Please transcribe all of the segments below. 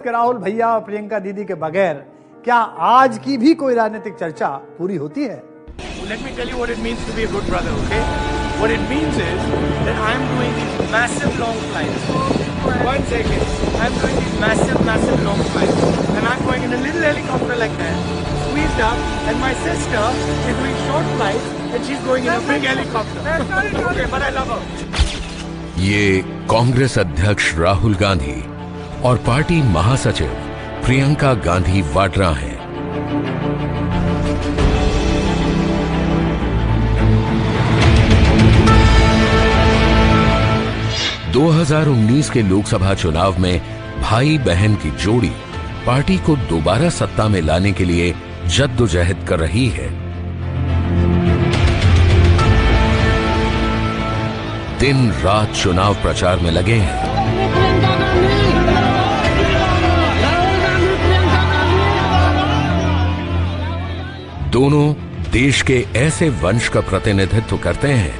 राहुल भैया और प्रियंका दीदी के बगैर क्या आज की भी कोई राजनीतिक चर्चा पूरी होती है? Let me tell you what it means to be a good brother, okay? What it means is that I'm doing these massive long flights. 1 second. I'm doing these massive long flights. And I'm going in a little helicopter like that, squeezed up, and my sister is doing short flights and she's going in a big helicopter. Okay, but I love her. ये कांग्रेस अध्यक्ष राहुल गांधी और party महासचिव प्रियंका गांधी वाड्रा हैं। – 2019 के लोकसभा चुनाव में भाई बहन की जोड़ी पार्टी को दोबारा सत्ता में लाने के लिए जद्दोजहद कर रही है। दिन रात चुनाव प्रचार में लगे हैं। दोनों देश के ऐसे वंश का प्रतिनिधित्व करते हैं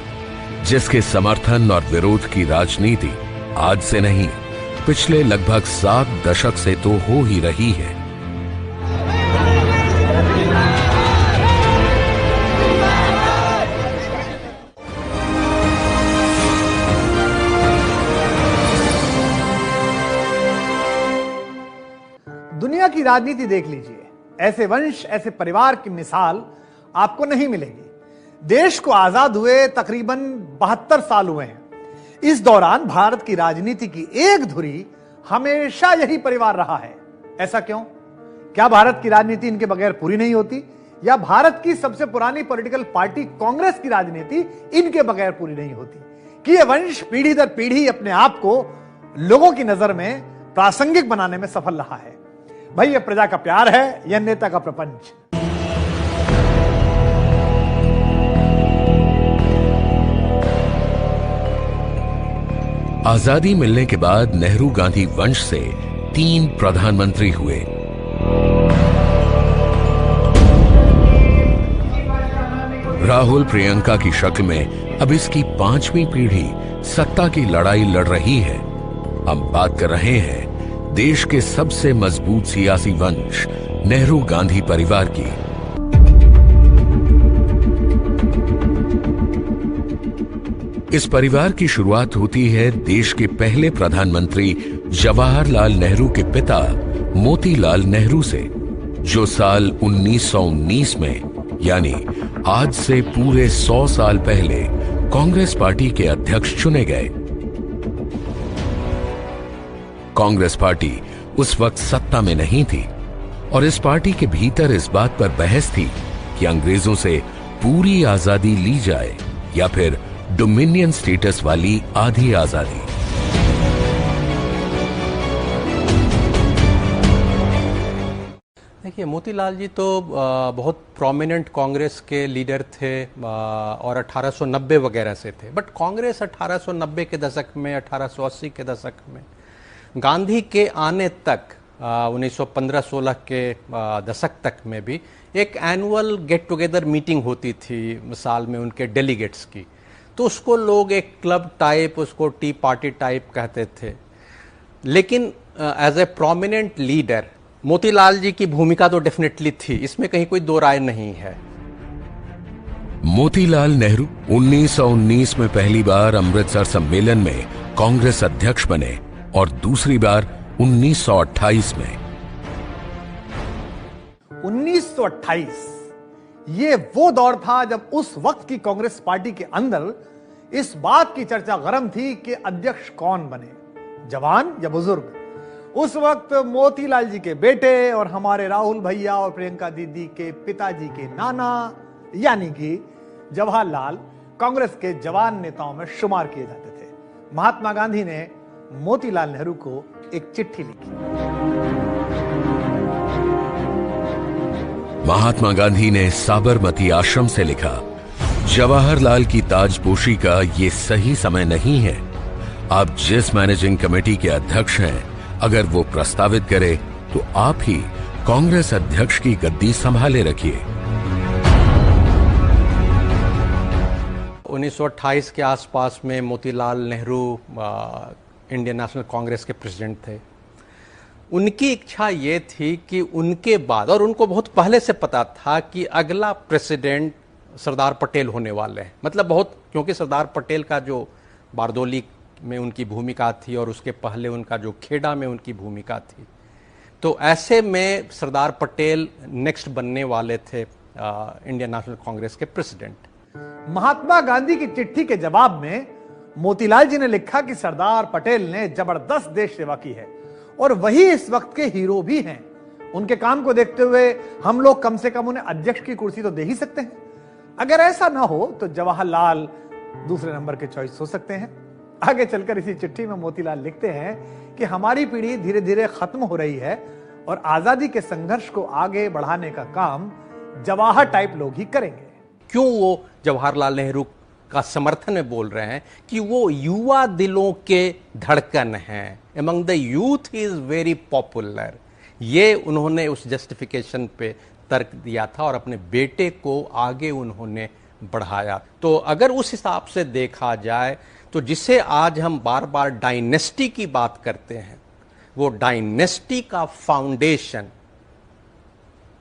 जिसके समर्थन और विरोध की राजनीति आज से नहीं, पिछले लगभग 7 दशक से तो हो ही रही है। दुनिया की राजनीति देख लीजिए, ऐसे वंश, ऐसे परिवार की मिसाल आपको नहीं मिलेगी। देश को आजाद हुए तकरीबन 72 साल हुए हैं। इस दौरान भारत की राजनीति की एक धुरी हमेशा यही परिवार रहा है। ऐसा क्यों? क्या भारत की राजनीति इनके बगैर पूरी नहीं होती, या भारत की सबसे पुरानी पॉलिटिकल पार्टी कांग्रेस की राजनीति इनके बगैर पूरी नहीं होती कि यह वंश पीढ़ी दर पीढ़ी अपने आप को लोगों की नजर में प्रासंगिक बनाने में सफल रहा है? भाई, ये प्रजा का प्यार है या नेता का प्रपंच? आजादी मिलने के बाद नेहरू गांधी वंश से 3 प्रधानमंत्री हुए। राहुल प्रियंका की शक्ल में अब इसकी 5वीं पीढ़ी सत्ता की लड़ाई लड़ रही है। हम बात कर रहे हैं देश के सबसे मजबूत सियासी वंश नेहरू गांधी परिवार की। इस परिवार की शुरुआत होती है देश के पहले प्रधानमंत्री जवाहरलाल नेहरू के पिता मोतीलाल नेहरू से, जो साल 1919 में यानी आज से पूरे 100 साल पहले कांग्रेस पार्टी के अध्यक्ष चुने गए। कांग्रेस पार्टी उस वक्त सत्ता में नहीं थी और इस पार्टी के भीतर इस बात पर बहस थी कि अंग्रेजों से पूरी आजादी ली जाए या फिर डोमिनियन स्टेटस वाली आधी आजादी। देखिए, मोतीलाल जी तो बहुत प्रोमिनेंट कांग्रेस के लीडर थे और 1890 वगैरह से थे। बट कांग्रेस 1890 के दशक में, 1880 के दशक में, गांधी के आने तक 1915-16 के दशक तक में भी एक एनुअल गेट टुगेदर मीटिंग होती थी साल में उनके डेलीगेट्स की। तो उसको लोग एक क्लब टाइप, उसको टी पार्टी टाइप कहते थे। लेकिन as a prominent leader Motilal ji की भूमिका तो डेफिनेटली थी, इसमें कहीं कोई दो राय नहीं है। मोतीलाल नेहरू 1919 में पहली बार अमृतसर सम्मेलन में कांग्रेस अध्यक्ष बने और दूसरी बार 1928 में। 1928 ये वो दौर था जब उस वक्त की कांग्रेस पार्टी के अंदर इस बात की चर्चा गरम थी कि अध्यक्ष कौन बने, जवान या बुजुर्ग। उस वक्त मोतीलाल जी के बेटे और हमारे राहुल भैया और प्रियंका दीदी के पिताजी के नाना यानी कि जवाहरलाल कांग्रेस के जवान नेताओं में शुमार किए जाते थे। महात्मा गांधी ने मोतीलाल नेहरू को एक चिट्ठी लिखी। महात्मा गांधी ने साबरमती आश्रम से लिखा, जवाहरलाल की ताजपोशी का ये सही समय नहीं है। आप जिस मैनेजिंग कमेटी के अध्यक्ष हैं, अगर वो प्रस्तावित करे तो आप ही कांग्रेस अध्यक्ष की गद्दी संभाले रखिए। 1928 के आसपास में मोतीलाल नेहरू इंडियन नेशनल कांग्रेस के प्रेसिडेंट थे। उनकी इच्छा ये थी कि उनके बाद, और उनको बहुत पहले से पता था कि अगला प्रेसिडेंट सरदार पटेल होने वाले हैं, मतलब बहुत, क्योंकि सरदार पटेल का जो बारदोली में उनकी भूमिका थी और उसके पहले उनका जो खेड़ा में उनकी भूमिका थी, तो ऐसे में सरदार पटेल नेक्स्ट बनने वाले थे इंडियन नेशनल कांग्रेस के प्रेसिडेंट। महात्मा गांधी की चिट्ठी के जवाब में मोतीलाल जी ने लिखा कि सरदार पटेल ने जबरदस्त देश सेवा की है और वही इस वक्त के हीरो भी हैं। उनके काम को देखते हुए हम लोग कम से कम उन्हें अध्यक्ष की कुर्सी तो दे ही सकते हैं। अगर ऐसा ना हो तो जवाहरलाल दूसरे नंबर के चॉइस हो सकते हैं। आगे चलकर इसी चिट्ठी में मोतीलाल लिखते हैं कि हमारी पीढ़ी धीरे धीरे खत्म हो रही है और आजादी के संघर्ष को आगे बढ़ाने का काम जवाहर टाइप लोग ही करेंगे। क्यों वो जवाहरलाल नेहरू का समर्थन में बोल रहे हैं? कि वो युवा दिलों के धड़कन हैं, among the youth is very popular. ये उन्होंने उस जस्टिफिकेशन पे तर्क दिया था और अपने बेटे को आगे उन्होंने बढ़ाया। तो अगर उस हिसाब से देखा जाए तो जिसे आज हम बार बार डायनेस्टी की बात करते हैं, वो डायनेस्टी का फाउंडेशन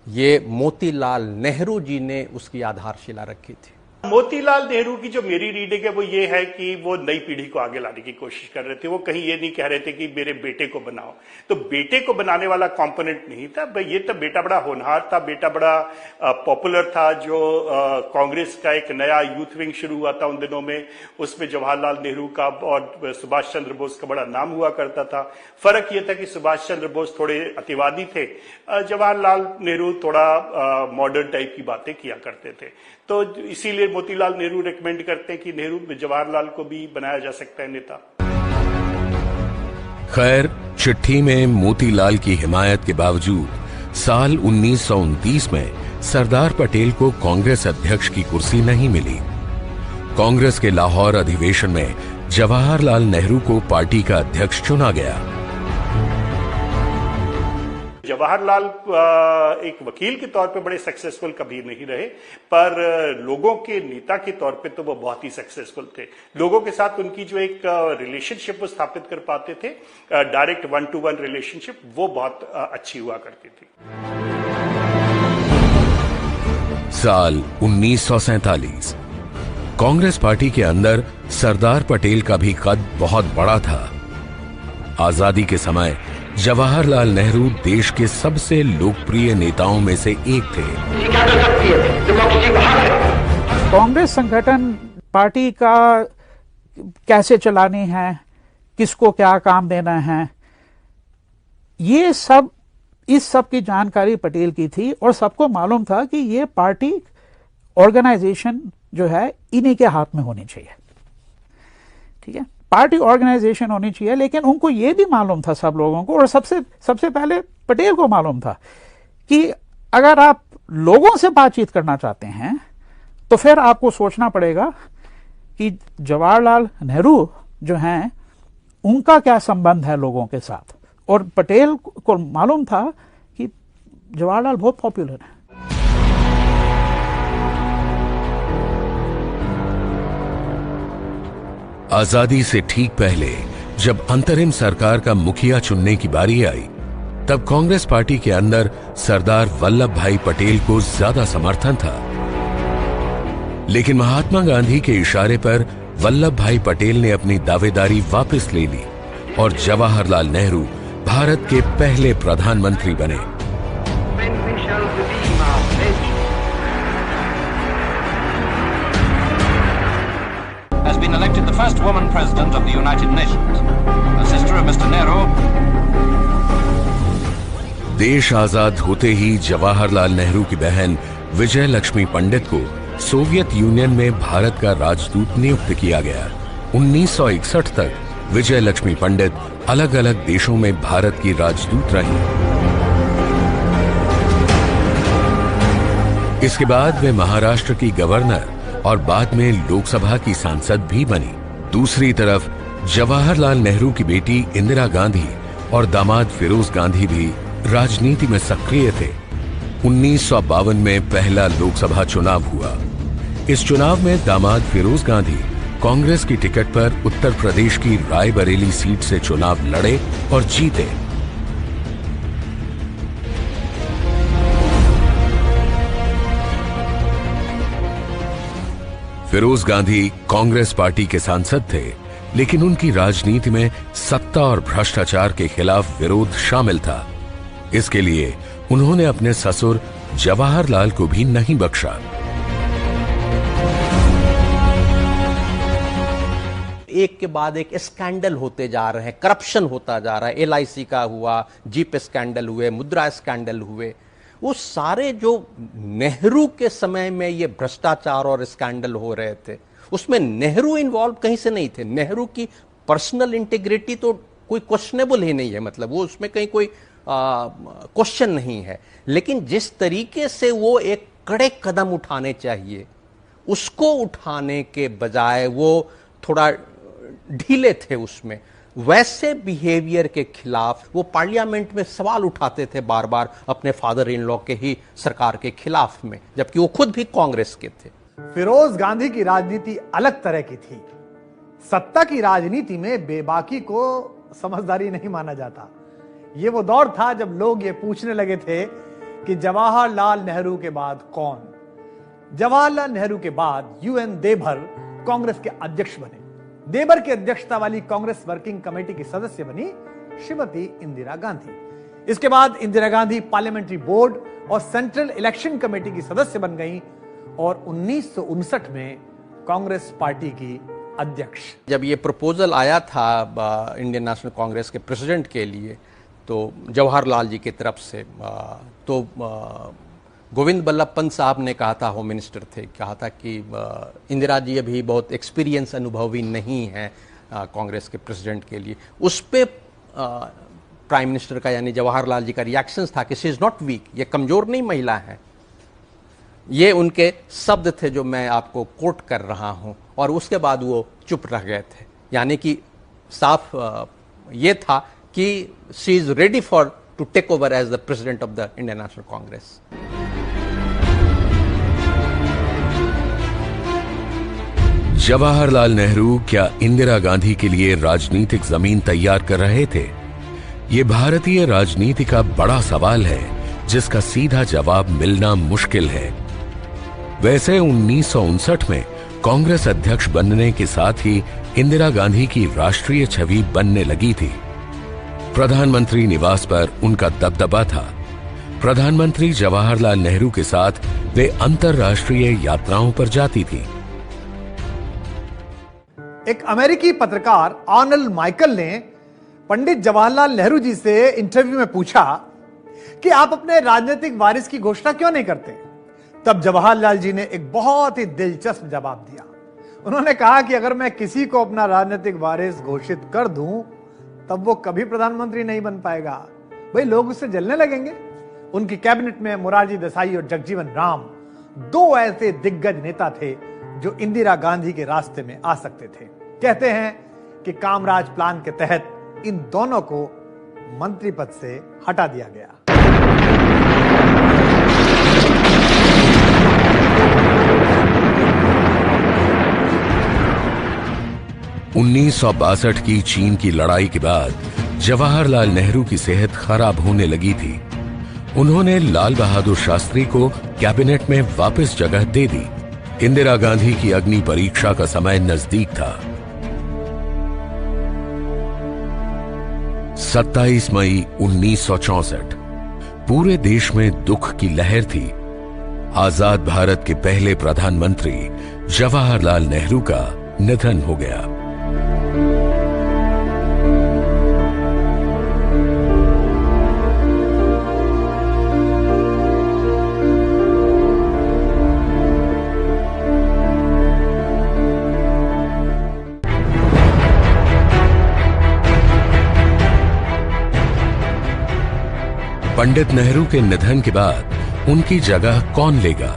ये मोतीलाल नेहरू जी ने उसकी आधारशिला रखी थी। मोतीलाल नेहरू की जो मेरी रीडिंग है वो ये है कि वो नई पीढ़ी को आगे लाने की कोशिश कर रहे थे। वो कहीं ये नहीं कह रहे थे कि मेरे बेटे को बनाओ, तो बेटे को बनाने वाला कंपोनेंट नहीं था। ये तो बेटा बड़ा होनहार था, बेटा बड़ा पॉपुलर था। जो कांग्रेस का एक नया यूथ विंग शुरू हुआ था उन दिनों में, उसमें जवाहरलाल नेहरू का और सुभाष चंद्र बोस का बड़ा नाम हुआ करता था। फर्क ये था कि सुभाष चंद्र बोस थोड़े अतिवादी थे, जवाहरलाल नेहरू थोड़ा मॉडर्न टाइप की बातें किया करते थे। तो इसीलिए मोतीलाल नेहरू रिकमेंड करते हैं कि नेहरू जवाहरलाल को भी बनाया जा सकता है नेता। खैर, चिट्ठी में मोतीलाल की हिमायत के बावजूद साल 1929 में सरदार पटेल को कांग्रेस अध्यक्ष की कुर्सी नहीं मिली। कांग्रेस के लाहौर अधिवेशन में जवाहरलाल नेहरू को पार्टी का अध्यक्ष चुना गया। जवाहरलाल एक वकील के तौर पे बड़े सक्सेसफुल कभी नहीं रहे, पर लोगों के नेता के तौर पे तो वो बहुत ही सक्सेसफुल थे। लोगों के साथ उनकी जो एक रिलेशनशिप वो स्थापित कर पाते थे, डायरेक्ट 1-to-1 रिलेशनशिप, वो बहुत अच्छी हुआ करती थी। साल 1947 कांग्रेस पार्टी के अंदर सरदार पटेल का भी कद बहुत बड़ा था। आजादी के समय जवाहरलाल नेहरू देश के सबसे लोकप्रिय नेताओं में से एक थे। कांग्रेस संगठन पार्टी का कैसे चलानी है, किसको क्या काम देना है, ये सब, इस सब की जानकारी पटेल की थी और सबको मालूम था कि ये पार्टी ऑर्गेनाइजेशन जो है इन्हीं के हाथ में होनी चाहिए। ठीक है, पार्टी ऑर्गेनाइजेशन होनी चाहिए। लेकिन उनको यह भी मालूम था, सब लोगों को, और सबसे पहले पटेल को मालूम था कि अगर आप लोगों से बातचीत करना चाहते हैं तो फिर आपको सोचना पड़ेगा कि जवाहरलाल नेहरू जो हैं उनका क्या संबंध है लोगों के साथ। और पटेल को मालूम था कि जवाहरलाल बहुत पॉपुलर है। आजादी से ठीक पहले जब अंतरिम सरकार का मुखिया चुनने की बारी आई, तब कांग्रेस पार्टी के अंदर सरदार वल्लभ भाई पटेल को ज्यादा समर्थन था। लेकिन महात्मा गांधी के इशारे पर वल्लभ भाई पटेल ने अपनी दावेदारी वापस ले ली और जवाहरलाल नेहरू भारत के पहले प्रधानमंत्री बने। has been elected the first woman president of the United Nations, a sister of Mr. Nehru. देश आजाद होते ही जवाहरलाल नेहरू की बहन विजय लक्ष्मी पंडित को सोवियत यूनियन में भारत का राजदूत नियुक्त किया गया। 1961 तक विजय लक्ष्मी पंडित अलग अलग देशों में भारत की राजदूत रही। इसके बाद वे महाराष्ट्र की गवर्नर और बाद में लोकसभा की सांसद भी बनी। दूसरी तरफ जवाहरलाल नेहरू की बेटी इंदिरा गांधी और दामाद फिरोज गांधी भी राजनीति में सक्रिय थे। 1952 में पहला लोकसभा चुनाव हुआ। इस चुनाव में दामाद फिरोज गांधी कांग्रेस की टिकट पर उत्तर प्रदेश की रायबरेली सीट से चुनाव लड़े और जीते। फिरोज गांधी कांग्रेस पार्टी के सांसद थे, लेकिन उनकी राजनीति में सत्ता और भ्रष्टाचार के खिलाफ विरोध शामिल था। इसके लिए उन्होंने अपने ससुर जवाहरलाल को भी नहीं बख्शा। एक के बाद एक स्कैंडल होते जा रहे हैं, करप्शन होता जा रहा है। LIC का हुआ, जीप स्कैंडल हुए, मुद्रा स्कैंडल हुए। वो सारे जो नेहरू के समय में ये भ्रष्टाचार और स्कैंडल हो रहे थे, उसमें नेहरू इन्वॉल्व कहीं से नहीं थे। नेहरू की पर्सनल इंटीग्रिटी तो कोई क्वेश्चनेबल ही नहीं है, मतलब वो उसमें कहीं कोई क्वेश्चन नहीं है। लेकिन जिस तरीके से वो एक कड़े कदम उठाने चाहिए, उसको उठाने के बजाय वो थोड़ा ढीले थे उसमें। वैसे बिहेवियर के खिलाफ वो पार्लियामेंट में सवाल उठाते थे बार बार अपने फादर इन लॉ के ही सरकार के खिलाफ में, जबकि वो खुद भी कांग्रेस के थे। फिरोज गांधी की राजनीति अलग तरह की थी। सत्ता की राजनीति में बेबाकी को समझदारी नहीं माना जाता। ये वो दौर था जब लोग ये पूछने लगे थे कि जवाहरलाल नेहरू के बाद कौन। जवाहरलाल नेहरू के बाद UN देभर कांग्रेस के अध्यक्ष बने। देबर की अध्यक्षता वाली कांग्रेस वर्किंग कमेटी की सदस्य बनी श्रीमती इंदिरा गांधी। इसके बाद इंदिरा गांधी पार्लियामेंट्री बोर्ड और सेंट्रल इलेक्शन कमेटी की सदस्य बन गईं और 1959 में कांग्रेस पार्टी की अध्यक्ष। जब ये प्रपोजल आया था इंडियन नेशनल कांग्रेस के प्रेसिडेंट के लिए, तो जवाहरलाल जी की तरफ से, तो गोविंद बल्लभ पंत साहब ने कहा था, होम मिनिस्टर थे, कहा था कि इंदिरा जी अभी बहुत एक्सपीरियंस अनुभवी नहीं है कांग्रेस के प्रेसिडेंट के लिए। उस पे प्राइम मिनिस्टर का यानी जवाहरलाल जी का रिएक्शन था कि शी इज नॉट वीक, ये कमजोर नहीं महिला है। ये उनके शब्द थे जो मैं आपको कोट कर रहा हूं, और उसके बाद वो चुप रह गए थे। यानी कि साफ ये था कि she is ready for to take over as the president of the Indian National Congress. Jawaharlal Nehru क्या इंदिरा गांधी के लिए राजनीतिक जमीन तैयार कर रहे थे? ये भारतीय राजनीति का बड़ा सवाल है, जिसका सीधा जवाब मिलना मुश्किल है। वैसे 1959 में कांग्रेस अध्यक्ष बनने के साथ ही इंदिरा गांधी की राष्ट्रीय छवि बनने लगी थी। प्रधानमंत्री निवास पर उनका दबदबा था। प्रधानमंत्री जवाहरलाल नेहरू के साथ वे अंतर्राष्ट्रीय यात्राओं पर जाती थी। एक अमेरिकी पत्रकार आर्नल्ड माइकल ने पंडित जवाहरलाल नेहरू जी से इंटरव्यू में पूछा कि आप अपने राजनीतिक वारिस की घोषणा क्यों नहीं करते। तब जवाहरलाल जी ने एक बहुत ही दिलचस्प जवाब दिया। उन्होंने कहा कि अगर मैं किसी को अपना राजनीतिक वारिस घोषित कर दूं, तब वो कभी प्रधानमंत्री नहीं बन पाएगा। भाई, लोग उससे जलने लगेंगे। उनकी कैबिनेट में मोरारजी देसाई और जगजीवन राम, दो ऐसे दिग्गज नेता थे जो इंदिरा गांधी के रास्ते में आ सकते थे। कहते हैं कि कामराज प्लान के तहत इन दोनों को मंत्री पद से हटा दिया गया। (1962) की चीन की लड़ाई के बाद जवाहरलाल नेहरू की सेहत खराब होने लगी थी। उन्होंने लाल बहादुर शास्त्री को कैबिनेट में वापस जगह दे दी। इंदिरा गांधी की अग्नि परीक्षा का समय नजदीक था। 27 मई 1964 पूरे देश में दुख की लहर थी। आजाद भारत के पहले प्रधानमंत्री जवाहरलाल नेहरू का निधन हो गया। पंडित नेहरू के निधन के बाद उनकी जगह कौन लेगा?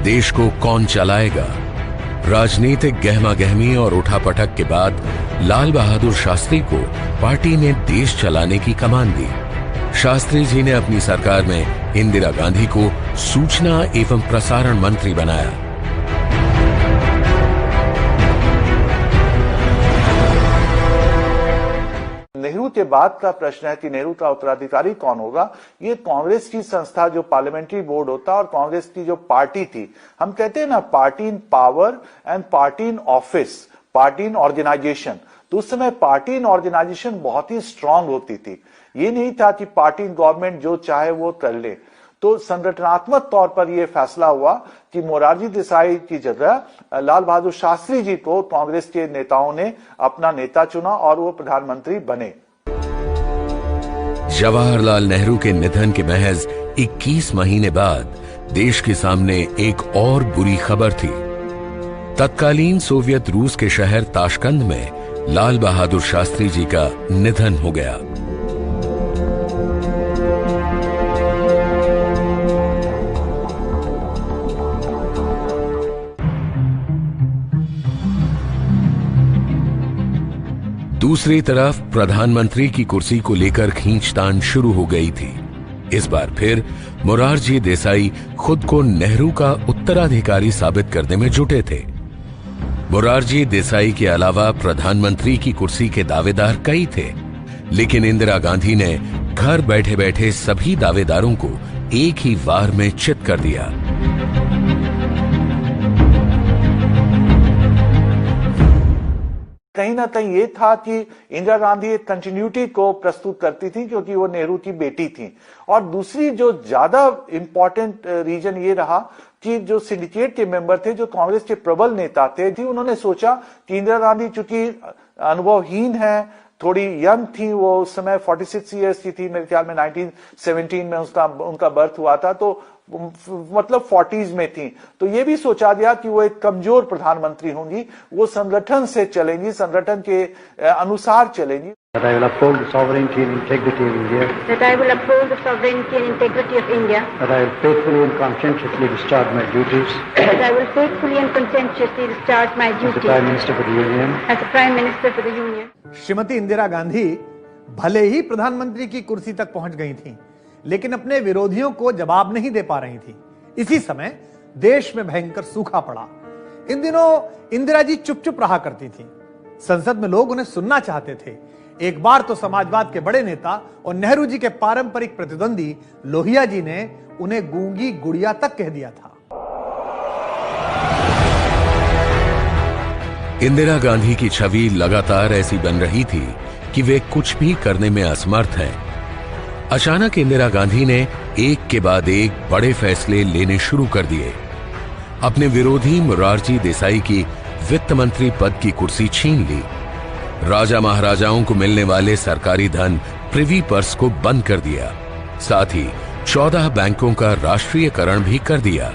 देश को कौन चलाएगा? राजनीतिक गहमागहमी और उठापटक के बाद लाल बहादुर शास्त्री को पार्टी ने देश चलाने की कमान दी। शास्त्री जी ने अपनी सरकार में इंदिरा गांधी को सूचना एवं प्रसारण मंत्री बनाया। नेहरू नेहरू के बाद का प्रश्न है कि नेहरू का उत्तराधिकारी कौन होगा, ये कांग्रेस की संस्था जो पार्लियामेंट्री बोर्ड होता और कांग्रेस की जो पार्टी थी, हम कहते हैं ना party in power and party in office, party in organisation, तो उस समय पार्टी इन ऑर्गेनाइजेशन बहुत ही स्ट्रांग होती थी। ये नहीं था कि पार्टी इन गवर्नमेंट जो चाहे वो कर ले। तो संगठनात्मक तौर पर यह फैसला हुआ कि मोरारजी देसाई की जगह लाल बहादुर शास्त्री जी को कांग्रेस के नेताओं ने अपना नेता चुना और वो प्रधानमंत्री बने। जवाहरलाल नेहरू के निधन के महज 21 महीने बाद देश के सामने एक और बुरी खबर थी। तत्कालीन सोवियत रूस के शहर ताशकंद में लाल बहादुर शास्त्री जी का निधन हो गया। दूसरी तरफ प्रधानमंत्री की कुर्सी को लेकर खींचतान शुरू हो गई थी। इस बार फिर मोरारजी देसाई खुद को नेहरू का उत्तराधिकारी साबित करने में जुटे थे। मोरारजी देसाई के अलावा प्रधानमंत्री की कुर्सी के दावेदार कई थे, लेकिन इंदिरा गांधी ने घर बैठे बैठे सभी दावेदारों को एक ही वार में चित कर दिया। कहीं ना कहीं ये था कि इंदिरा गांधी एक कंटिन्यूटी को प्रस्तुत करती थी क्योंकि वो नेहरू की बेटी थी। और दूसरी जो ज्यादा इंपॉर्टेंट रीजन ये रहा कि जो सिंडिकेट के मेंबर थे, जो कांग्रेस के प्रबल नेता थे, उन्होंने सोचा कि इंदिरा गांधी चूंकि अनुभवहीन है, थोड़ी यंग थी, वो उस समय 46 ईयर्स की थी, मेरे ख्याल में 1917 में उनका बर्थ हुआ था, तो मतलब 40s में थी, तो ये भी सोचा गया कि वो एक कमजोर प्रधानमंत्री होंगी, वो संगठन से चलेंगी, संगठन के अनुसार चलेंगी। That I will uphold the sovereignty and integrity of India. That I will uphold the sovereignty and integrity of India. That I will faithfully and conscientiously discharge my duties. That I will faithfully and conscientiously discharge my duties. As the Prime Minister for the Union. As the Prime Minister for the Union. Shrimati Indira Gandhi भले ही प्रधानमंत्री की कुर्सी तक पहुंच गई थीं, लेकिन अपने विरोधियों को जवाब नहीं दे पा रही थी। इसी समय देश में भयंकर सूखा पड़ा। इन दिनों इंदिरा जी चुप चुप रहा करती थी। संसद में लोग उन्हें सुनना चाहते थे। एक बार तो समाजवाद के बड़े नेता और नेहरू जी के पारंपरिक प्रतिद्वंदी लोहिया जी ने उन्हें गूंगी गुड़िया तक कह दिया था। इंदिरा गांधी की छवि लगातार ऐसी बन रही थी कि वे कुछ भी करने में असमर्थ हैं। अचानक इंदिरा गांधी ने एक के बाद एक बड़े फैसले लेने शुरू कर दिए। अपने विरोधी मोरारजी देसाई की वित्त मंत्री पद की कुर्सी छीन ली। राजा महाराजाओं को मिलने वाले सरकारी धन प्रिवी पर्स को बंद कर दिया। साथ ही 14 बैंकों का राष्ट्रीयकरण भी कर दिया।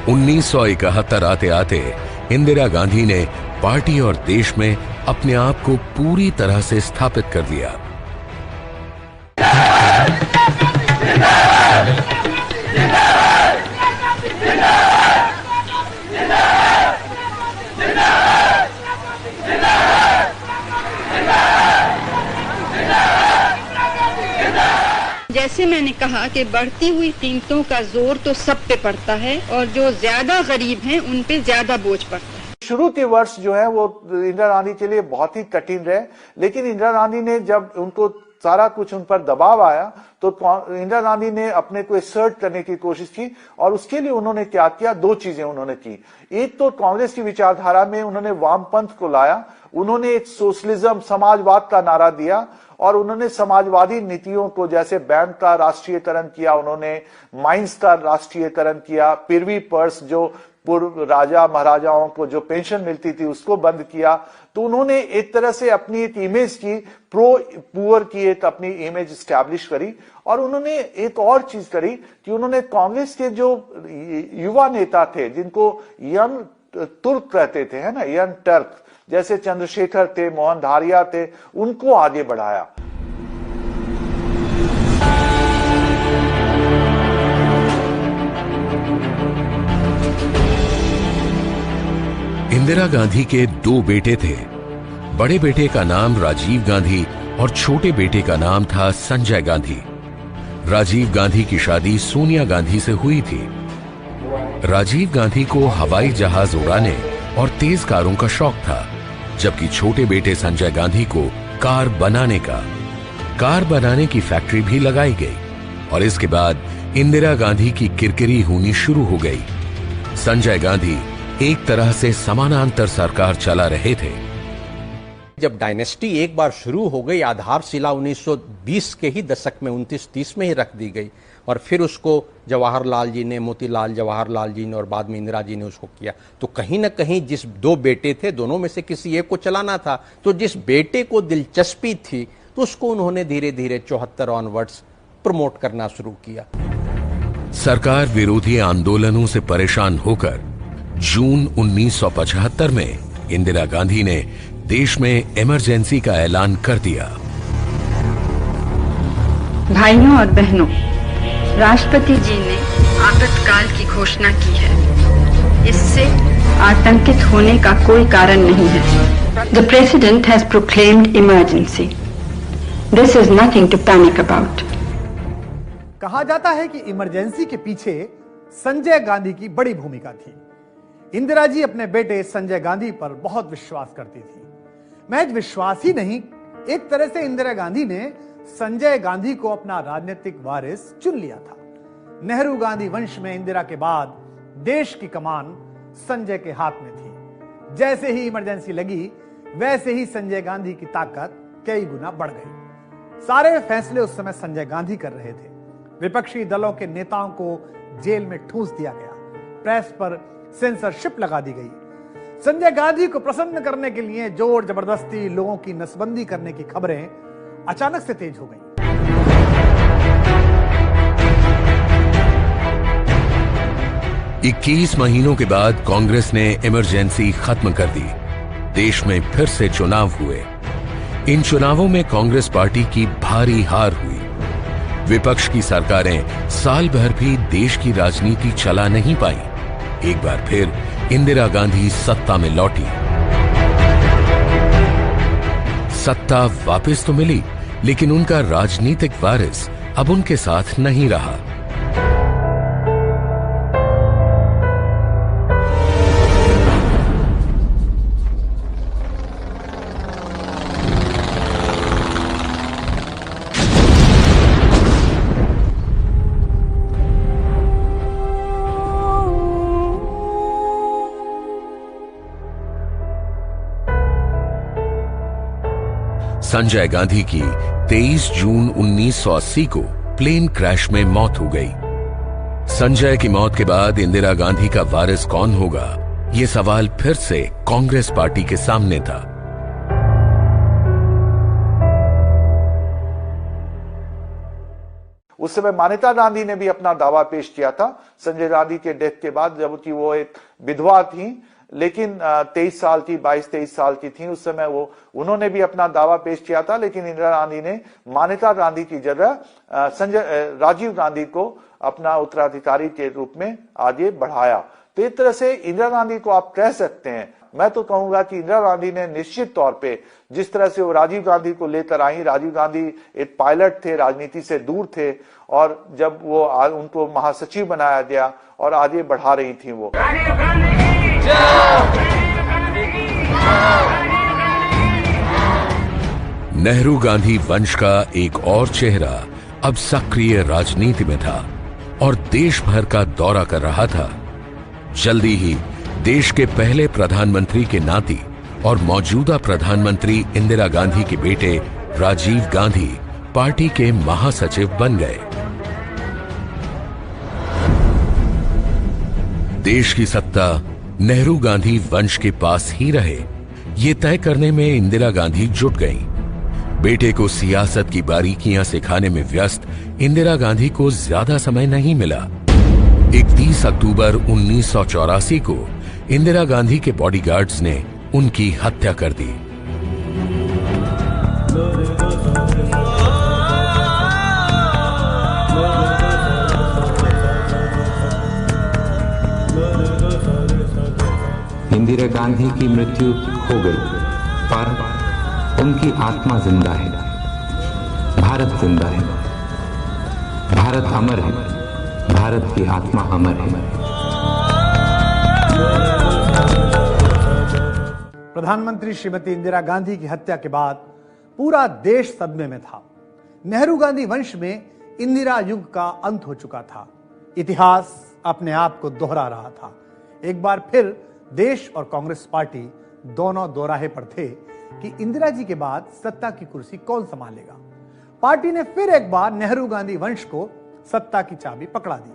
1971 आते आते इंदिरा गांधी ने पार्टी और देश में अपने आप को पूरी तरह से स्थापित कर दिया। जैसे मैंने कहा कि बढ़ती हुई कीमतों का जोर तो सब पे पड़ता है और जो ज्यादा गरीब हैं उन पे ज्यादा बोझ पड़ता है। शुरू के वर्ष जो है वो इंदिरा गांधी के लिए बहुत ही कठिन रहे, लेकिन इंदिरा गांधी ने जब उनको सारा कुछ उन पर दबाव आया तो इंदिरा गांधी ने अपने को असर्ट करने की कोशिश की और उसके लिए उन्होंने क्या किया, दो चीजें उन्होंने की। एक तो कांग्रेस की विचारधारा में उन्होंने वामपंथ को लाया, उन्होंने एक सोशलिज्म समाजवाद का नारा दिया और उन्होंने समाजवादी नीतियों को, जैसे बैंक का राष्ट्रीयकरण किया, उन्होंने माइंस का राष्ट्रीयकरण किया, पिरवी पर्स जो पूर्व राजा महाराजाओं को जो पेंशन मिलती थी उसको बंद किया। तो उन्होंने एक तरह से अपनी एक इमेज की, प्रो पुअर की एक अपनी इमेज स्टैब्लिश करी। और उन्होंने एक और चीज करी कि उन्होंने कांग्रेस के जो युवा नेता थे, जिनको यंग तुर्क कहते थे, है ना, यंग टर्क, जैसे चंद्रशेखर थे, मोहन धारिया थे, उनको आगे बढ़ाया। इंदिरा गांधी के दो बेटे थे। बड़े बेटे का नाम राजीव गांधी और छोटे बेटे का नाम था संजय गांधी। राजीव गांधी की शादी सोनिया गांधी से हुई थी। राजीव गांधी को हवाई जहाज उड़ाने और तेज कारों का शौक था, जबकि छोटे बेटे संजय गांधी को कार बनाने का। कार बनाने की फैक्ट्री भी लगाई गई और इसके बाद इंदिरा गांधी की किरकिरी होनी शुरू हो गई। संजय गांधी एक तरह से समानांतर सरकार चला रहे थे। जब डायनेस्टी एक बार शुरू हो गई, आधारशिला 1920 के ही दशक में 29-30 में ही रख दी गई और फिर उसको जवाहरलाल जी ने, मोतीलाल जवाहरलाल जी ने और बाद में इंदिरा जी ने उसको किया। तो कहीं ना कहीं जिस दो बेटे थे, दोनों में से किसी एक को चलाना था, तो जिस बेटे को दिलचस्पी थी तो उसको उन्होंने धीरे धीरे 74 ऑनवर्ड्स प्रमोट करना शुरू किया। सरकार विरोधी आंदोलनों से परेशान होकर जून 1975 में इंदिरा गांधी ने देश में इमरजेंसी का ऐलान कर दिया। भाइयों और बहनों, राष्ट्रपति जी ने आपातकाल की घोषणा की है। इससे आतंकित होने का कोई कारण नहीं है। The President has proclaimed emergency. This is nothing to panic about. कहा जाता है कि इमरजेंसी के पीछे संजय गांधी की बड़ी भूमिका थी। इंदिरा जी अपने बेटे संजय गांधी पर बहुत विश्वास करती थी। महज विश्वास ही नहीं, एक तरह से इंदिरा गांधी ने संजय गांधी को अपना राजनीतिक वारिस चुन लिया था। नेहरू गांधी वंश में इंदिरा के बाद देश की कमान संजय के हाथ में थी। जैसे ही इमरजेंसी लगी, वैसे ही संजय गांधी की ताकत कई गुना बढ़ गई। सारे फैसले उस समय संजय गांधी कर रहे थे। विपक्षी दलों के नेताओं को जेल में ठूंस दिया गया, प्रेस पर सेंसरशिप लगा दी गई। संजय गांधी को प्रसन्न करने के लिए जोर जबरदस्ती लोगों की नसबंदी करने की खबरें अचानक से तेज हो गई। इक्कीस महीनों के बाद कांग्रेस ने इमरजेंसी खत्म कर दी। देश में फिर से चुनाव हुए। इन चुनावों में कांग्रेस पार्टी की भारी हार हुई। विपक्ष की सरकारें साल भर भी देश की राजनीति चला नहीं पाई। एक बार फिर इंदिरा गांधी सत्ता में लौटी। सत्ता वापस तो मिली, लेकिन उनका राजनीतिक वारिस अब उनके साथ नहीं रहा। संजय गांधी की 23 जून 1980 को प्लेन क्रैश में मौत हो गई। संजय की मौत के बाद इंदिरा गांधी का वारिस कौन होगा, यह सवाल फिर से कांग्रेस पार्टी के सामने था। उस समय मान्यता गांधी ने भी अपना दावा पेश किया था संजय गांधी के डेथ के बाद, जबकि वो एक विधवा थी, लेकिन 23 साल की, 22-23 साल की थी उस समय। उन्होंने भी अपना दावा पेश किया था, लेकिन इंदिरा गांधी ने मान्यता गांधी की जगह राजीव गांधी को अपना उत्तराधिकारी के रूप में आगे बढ़ाया। तो इस तरह से इंदिरा गांधी को आप कह सकते हैं। मैं तो कहूंगा कि इंदिरा गांधी ने निश्चित तौर पे जिस तरह से वो राजीव गांधी को लेकर आई, राजीव गांधी एक पायलट थे, राजनीति से दूर थे, और जब वो उनको महासचिव बनाया गया और आगे बढ़ा रही थी वो। नेहरू गांधी वंश का एक और चेहरा अब सक्रिय राजनीति में था और देश भर का दौरा कर रहा था। जल्दी ही देश के पहले प्रधानमंत्री के नाती और मौजूदा प्रधानमंत्री इंदिरा गांधी के बेटे राजीव गांधी पार्टी के महासचिव बन गए। देश की सत्ता नेहरू गांधी वंश के पास ही रहे, ये तय करने में इंदिरा गांधी जुट गईं। बेटे को सियासत की बारीकियां सिखाने में व्यस्त इंदिरा गांधी को ज्यादा समय नहीं मिला। 31 अक्टूबर 1984 को इंदिरा गांधी के बॉडीगार्ड्स ने उनकी हत्या कर दी। इंदिरा गांधी की मृत्यु हो गई, पर उनकी आत्मा जिंदा है। भारत जिंदा है, भारत अमर है, भारत की आत्मा अमर है। प्रधानमंत्री श्रीमती इंदिरा गांधी की हत्या के बाद पूरा देश सदमे में था। नेहरू गांधी वंश में इंदिरा युग का अंत हो चुका था। इतिहास अपने आप को दोहरा रहा था। एक बार फिर देश और कांग्रेस पार्टी दोनों दोराहे पर थे कि इंदिरा जी के बाद सत्ता की कुर्सी कौन संभालेगा। पार्टी ने फिर एक बार नेहरू गांधी वंश को सत्ता की चाबी पकड़ा दी,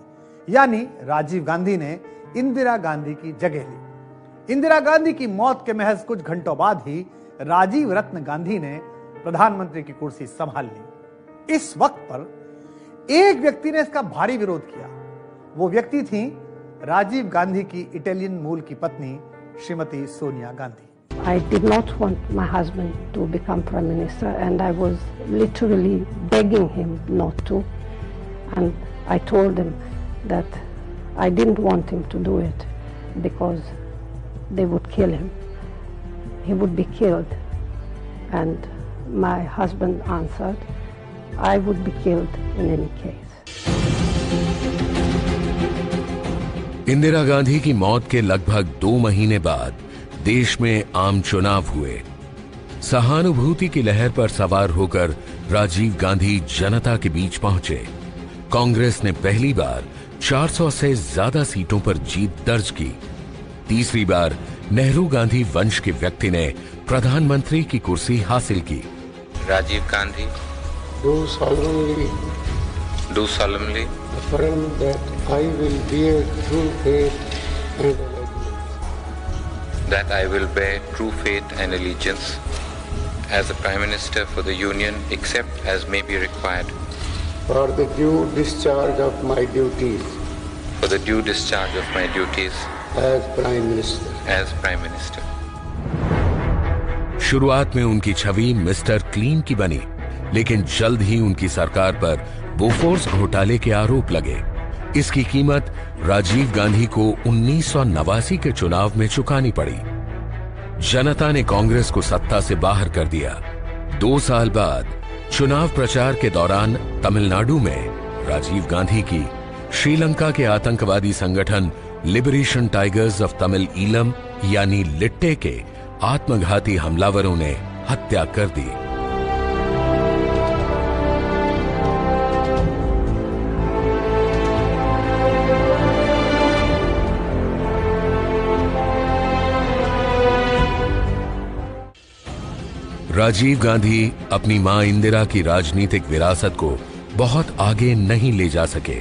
यानी राजीव गांधी ने इंदिरा गांधी की जगह ली। इंदिरा गांधी की मौत के महज कुछ घंटों बाद ही राजीव रत्न गांधी ने प्रधानमंत्री की कुर्सी संभाल ली। इस वक्त पर एक व्यक्ति ने इसका भारी विरोध किया। वो व्यक्ति थी राजीव गांधी की इटालियन मूल की पत्नी Shrimati Sonia Gandhi. I did not want my husband to become prime minister, and I was literally begging him not to. And I told him that I didn't want him to do it because they would kill him. He would be killed. And my husband answered, I would be killed in any case. Indira Gandhi की मौत के लगभग 2 महीने बाद देश में आम चुनाव हुए। सहानुभूति की लहर पर सवार होकर राजीव गांधी जनता के बीच पहुंचे। कांग्रेस ने पहली बार 400 से ज्यादा सीटों पर जीत दर्ज की। तीसरी बार नेहरू गांधी वंश के व्यक्ति ने प्रधानमंत्री की कुर्सी हासिल की। Rajiv Gandhi do solemnly affirm that I will bear true faith and that I will bear true faith and allegiance as a Prime Minister for the Union, except as may be required for the due discharge of my duties for the due discharge of my duties as Prime Minister. As Prime Minister. शुरुआत में उनकी छवि mister clean की बनी, लेकिन जल्द ही उनकी सरकार पर बोफोर्स घोटाले के आरोप लगे। इसकी कीमत राजीव गांधी को 1989 के चुनाव में चुकानी पड़ी। जनता ने कांग्रेस को सत्ता से बाहर कर दिया। 2 साल बाद चुनाव प्रचार के दौरान तमिलनाडु में राजीव गांधी की श्रीलंका के आतंकवादी संगठन liberation tigers of Tamil Eelam यानी लिट्टे के आत्मघाती हमलावरों ने हत्या कर दी। राजीव गांधी अपनी मां इंदिरा की राजनीतिक विरासत को बहुत आगे नहीं ले जा सके।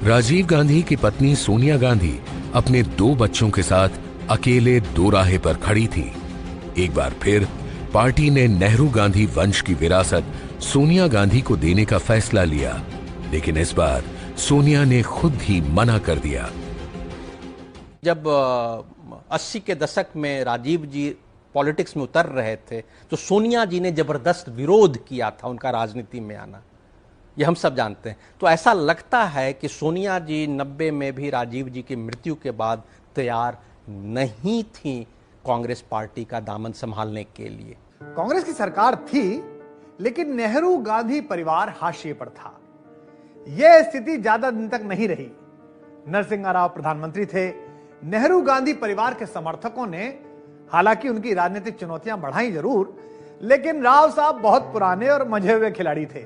राजीव गांधी की पत्नी सोनिया गांधी अपने 2 बच्चों के साथ अकेले दोराहे पर खड़ी थी। एक बार फिर पार्टी ने नेहरू गांधी वंश की विरासत सोनिया गांधी को देने का फैसला लिया, लेकिन इस बार सोनिया ने खुद ही मना कर दिया। जब 80 के दशक में राजीव जी पॉलिटिक्स में उतर रहे थे तो सोनिया जी ने जबरदस्त विरोध किया था उनका राजनीति में आना, ये हम सब जानते हैं। तो ऐसा लगता है कि सोनिया जी 90 में भी राजीव जी की मृत्यु के बाद तैयार नहीं थी कांग्रेस पार्टी का दामन संभालने के लिए। कांग्रेस की सरकार थी, लेकिन नेहरू गांधी परिवार हाशिए पर था। यह स्थिति ज्यादा दिन तक नहीं रही। नरसिम्हा राव प्रधानमंत्री थे। नेहरू गांधी परिवार के समर्थकों ने हालांकि उनकी राजनीतिक चुनौतियां बढ़ाई जरूर, लेकिन राव साहब बहुत पुराने और मंझे हुए खिलाड़ी थे।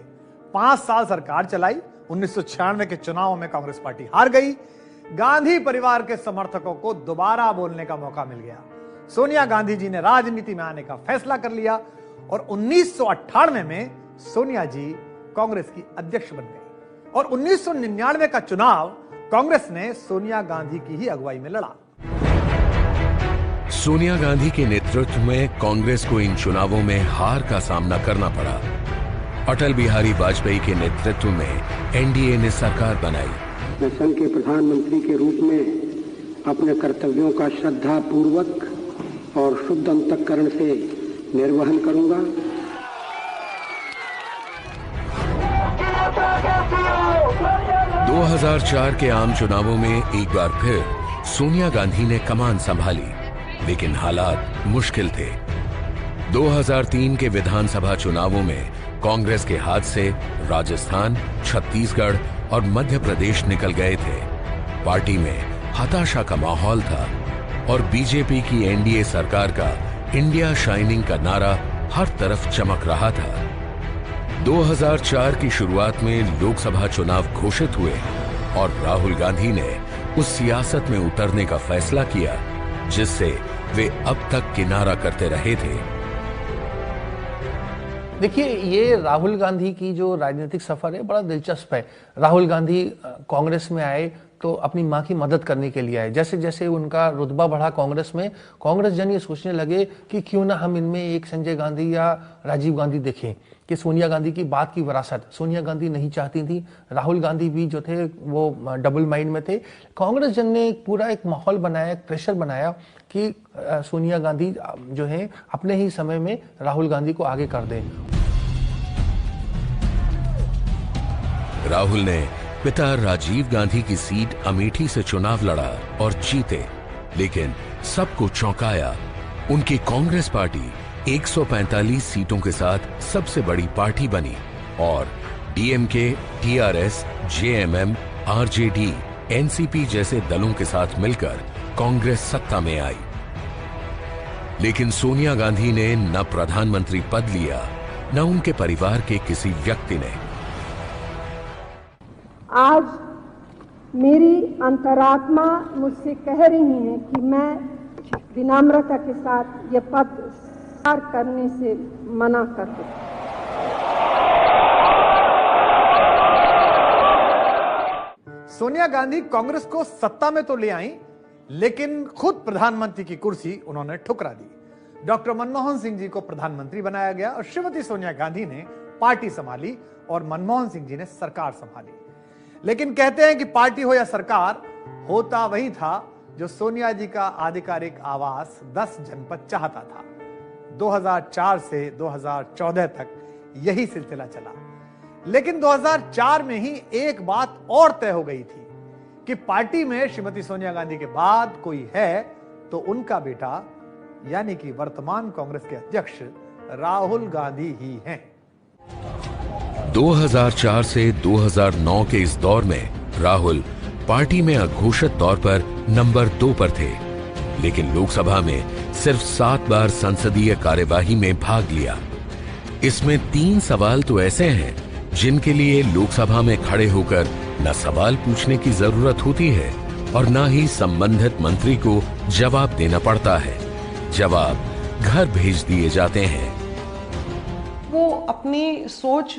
5 साल सरकार चलाई। 1996 के चुनाव में कांग्रेस पार्टी हार गई। गांधी परिवार के समर्थकों को दोबारा बोलने का मौका मिल गया। सोनिया गांधी जी ने राजनीति में आने का फैसला कर लिया और 1998 में सोनिया जी कांग्रेस की अध्यक्ष बन गई और 1999 का चुनाव कांग्रेस ने सोनिया गांधी की ही अगुवाई में लड़ा। सोनिया गांधी के नेतृत्व में कांग्रेस को इन चुनावों में हार का सामना करना पड़ा। अटल बिहारी वाजपेयी के नेतृत्व में एनडीए ने सरकार बनाई। मैं संघ के प्रधानमंत्री के रूप में अपने कर्तव्यों का श्रद्धा पूर्वक और शुद्ध अंतःकरण से निर्वहन करूंगा। – 2004 के आम चुनावों में एक बार फिर सोनिया गांधी ने कमान संभाली, लेकिन हालात मुश्किल थे। 2003 के विधानसभा चुनावों में कांग्रेस के हाथ से राजस्थान, छत्तीसगढ़ और मध्य प्रदेश निकल गए थे। पार्टी में हताशा का माहौल था और बीजेपी की एनडीए सरकार का इंडिया शाइनिंग का नारा हर तरफ चमक रहा था। 2004 की शुरुआत में लोकसभा चुनाव घोषित हुए और राहुल गांधी ने उस सियासत में उतरने का फैसला किया जिससे वे अब तक किनारा करते रहे थे। देखिए, ये राहुल गांधी की जो राजनीतिक सफर है बड़ा दिलचस्प है। राहुल गांधी कांग्रेस में आए तो अपनी मां की मदद करने के लिए आए। जैसे जैसे उनका रुतबा बढ़ा कांग्रेस में, कांग्रेस जन ये सोचने लगे कि क्यों ना हम इनमें एक संजय गांधी या राजीव गांधी देखें, कि सोनिया गांधी की बात की विरासत सोनिया गांधी नहीं चाहती थी। राहुल गांधी भी जो थे वो डबल माइंड में थे। कांग्रेस जन ने पूरा एक माहौल बनाया, एक प्रेशर बनाया कि सोनिया गांधी जो है अपने ही समय में राहुल गांधी को आगे कर दें। राहुल ने पिता राजीव गांधी की सीट अमेठी से चुनाव लड़ा और जीते, लेकिन सबको चौंकाया। उनकी कांग्रेस पार्टी 145 सीटों के साथ सबसे बड़ी पार्टी बनी और DMK, TRS, JMM, RJD, NCP जैसे दलों के साथ मिलकर कांग्रेस सत्ता में आई। लेकिन सोनिया गांधी ने न प्रधानमंत्री पद लिया, न उनके परिवार के किसी व्यक्ति ने। आज मेरी अंतरात्मा मुझसे कह रही है कि मैं विनम्रता के साथ ये पद स्वीकार करने से मना कर दूं। सोनिया गांधी कांग्रेस को सत्ता में तो ले आई, लेकिन खुद प्रधानमंत्री की कुर्सी उन्होंने ठुकरा दी। डॉक्टर मनमोहन सिंह जी को प्रधानमंत्री बनाया गया और श्रीमती सोनिया गांधी ने पार्टी संभाली और मनमोहन सिंह जी ने सरकार संभाली। लेकिन कहते हैं कि पार्टी हो या सरकार, होता वही था जो सोनिया जी का आधिकारिक आवास 10 जनपद चाहता था। 2004 से 2014 तक यही सिलसिला चला। लेकिन 2004 में ही एक बात और तय हो गई थी कि पार्टी में श्रीमती सोनिया गांधी के बाद कोई है तो उनका बेटा यानी कि वर्तमान कांग्रेस के अध्यक्ष राहुल गांधी ही हैं। 2004 से 2009 के इस दौर में राहुल पार्टी में अघोषित तौर पर नंबर 2 पर थे, लेकिन लोकसभा में सिर्फ 7 बार संसदीय कार्यवाही में भाग लिया। इसमें 3 सवाल तो ऐसे हैं जिनके लिए लोकसभा में खड़े होकर न सवाल पूछने की जरूरत होती है और न ही संबंधित मंत्री को जवाब देना पड़ता है। जवाब घर भेज दिए जाते हैं। वो अपनी सोच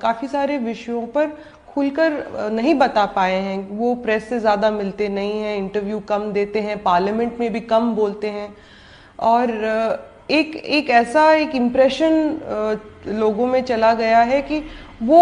काफी सारे विषयों पर खुलकर नहीं बता पाए हैं। वो प्रेस से ज्यादा मिलते नहीं हैं, इंटरव्यू कम देते हैं, पार्लियामेंट में भी कम बोलते हैं और एक ऐसा एक इम्प्रेशन लोगों में चला गया है कि वो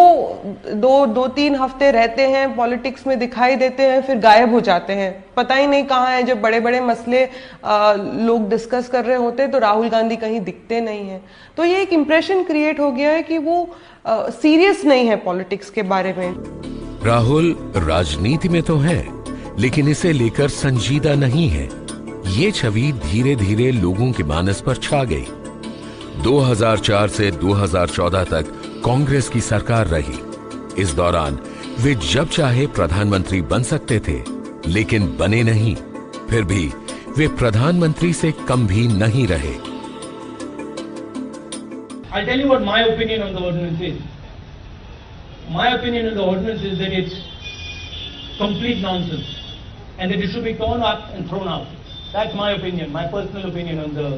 2-3 हफ्ते रहते हैं, पॉलिटिक्स में दिखाई देते हैं, फिर गायब हो जाते हैं, पता ही नहीं कहाँ है। जब बड़े बड़े मसले लोग डिस्कस कर रहे होते हैं तो राहुल गांधी कहीं दिखते नहीं हैं। तो ये एक इम्प्रेशन क्रिएट हो गया है कि वो सीरियस नहीं है पॉलिटिक्स के बारे में। राहुल राजनीति में तो है, लेकिन इसे लेकर संजीदा नहीं है। ये छवि धीरे धीरे लोगों के मानस पर छा गई। 2004 से 2014 तक कांग्रेस की सरकार रही। इस दौरान वे जब चाहे प्रधानमंत्री बन सकते थे, लेकिन बने नहीं। फिर भी वे प्रधानमंत्री से कम भी नहीं रहे। I'll tell you what my opinion on the ordinance is. My opinion on the ordinance is that it's complete nonsense and that it should be torn up and thrown out. That's my opinion, my personal opinion on the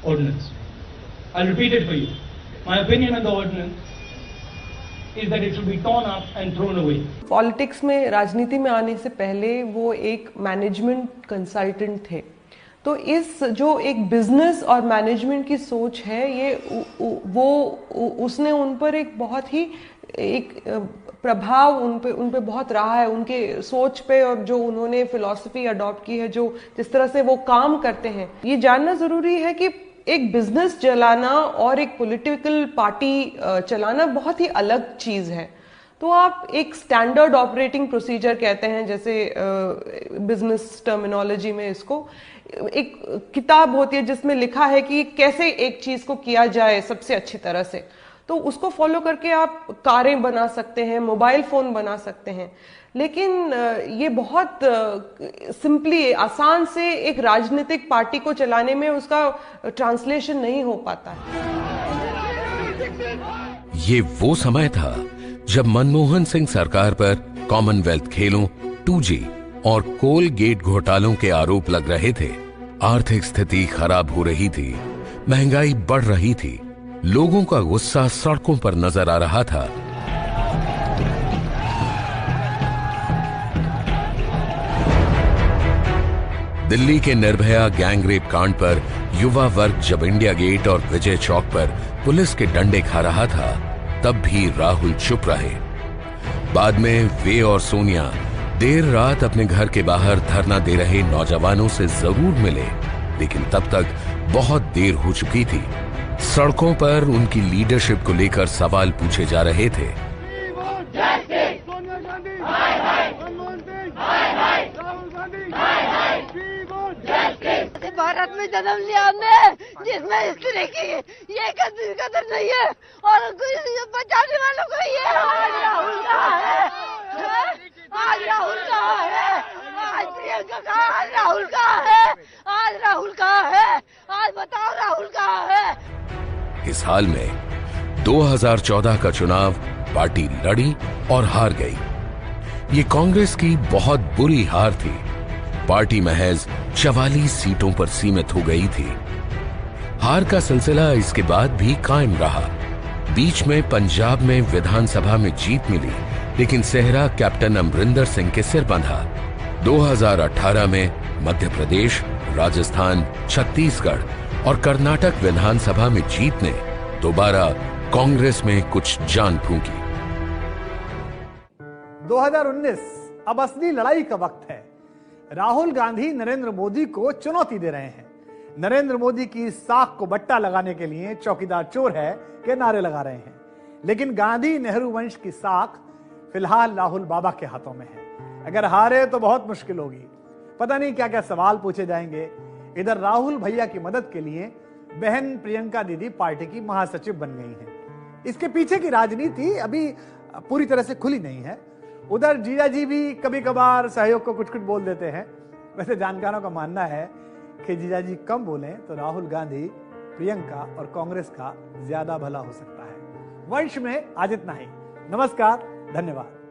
ordinance. I'll repeat it for you. My opinion on the ordinance is that it should be torn up and thrown away. Politics में, राजनीति में आने से पहले वो एक management consultant थे। तो इस जो एक बिजनेस और मैनेजमेंट की सोच है, ये वो उसने उन पर एक बहुत ही एक प्रभाव उन पे बहुत रहा है, उनके सोच पे, और जो उन्होंने फिलॉसफी अडॉप्ट की है, जो जिस तरह से वो काम करते हैं। ये जानना जरूरी है कि एक बिजनेस चलाना और एक पॉलिटिकल पार्टी चलाना बहुत ही अलग चीज है। तो आप एक स्टैंडर्ड ऑपरेटिंग प्रोसीजर कहते हैं, जैसे बिजनेस टर्मिनोलॉजी में इसको, एक किताब होती है जिसमें लिखा है कि कैसे एक चीज को किया जाए सबसे अच्छी तरह से। तो उसको फॉलो करके आप कारें बना सकते हैं, मोबाइल फोन बना सकते हैं, लेकिन ये बहुत सिंपली, आसान से एक राजनीतिक पार्टी को चलाने में उसका ट्रांसलेशन नहीं हो पाता है। ये वो समय था जब मनमोहन सिंह सरकार पर कॉमनवेल्थ खेलों, 2G और कोल गेट घोटालों के आरोप लग रहे थे। आर्थिक स्थिति खराब हो रही थी, महंगाई बढ़ रही थी, लोगों का गुस्सा सड़कों पर नजर आ रहा था। दिल्ली के निर्भया गैंगरेप कांड पर युवा वर्ग जब इंडिया गेट और विजय चौक पर पुलिस के डंडे खा रहा था, तब भी राहुल चुप रहे। बाद में वे और सोनिया देर रात अपने घर के बाहर धरना दे रहे नौजवानों से जरूर मिले, लेकिन तब तक बहुत देर हो चुकी थी। सड़कों पर उनकी लीडरशिप को लेकर सवाल पूछे जा रहे थे। भारत में जन्म लिया हमने, जिसमें स्त्री की ये कदर नहीं है और बचाने वालों को ये आज राहुल का है, आज राहुल का है, आज प्रियंका का, आज राहुल का है, आज राहुल का है, आज बताओ राहुल का है। इस हाल में 2014 का चुनाव पार्टी लड़ी और हार गई। ये कांग्रेस की बहुत बुरी हार थी। पार्टी महज 44 सीटों पर सीमित हो गई थी। हार का सिलसिला इसके बाद भी कायम रहा। बीच में पंजाब में विधानसभा में जीत मिली, लेकिन सेहरा कैप्टन अमरिंदर सिंह के सिर बंधा। 2018 में मध्य प्रदेश, राजस्थान, छत्तीसगढ़ और कर्नाटक विधानसभा में जीत ने दोबारा कांग्रेस में कुछ जान फूंकी। 2019 अब असली लड़ाई का वक्त है। राहुल गांधी नरेंद्र मोदी को चुनौती दे रहे हैं। नरेंद्र मोदी की साख को बट्टा लगाने के लिए चौकीदार चोर है के नारे लगा रहे हैं, लेकिन गांधी नेहरू वंश की साख फिलहाल राहुल बाबा के हाथों में है। अगर हारे तो बहुत मुश्किल होगी, पता नहीं क्या क्या सवाल पूछे जाएंगे। इधर राहुल भैया की मदद के लिए बहन प्रियंका दीदी पार्टी की महासचिव बन गई हैं। इसके पीछे की राजनीति अभी पूरी तरह से खुली नहीं है। उधर जीजा जी भी कभी कभार सहयोग को कुछ कुछ बोल देते हैं। वैसे जानकारों का मानना है कि जीजा जी कम बोलें तो राहुल गांधी, प्रियंका और कांग्रेस का ज्यादा भला हो सकता है। वंश में आज इतना ही। नमस्कार, धन्यवाद।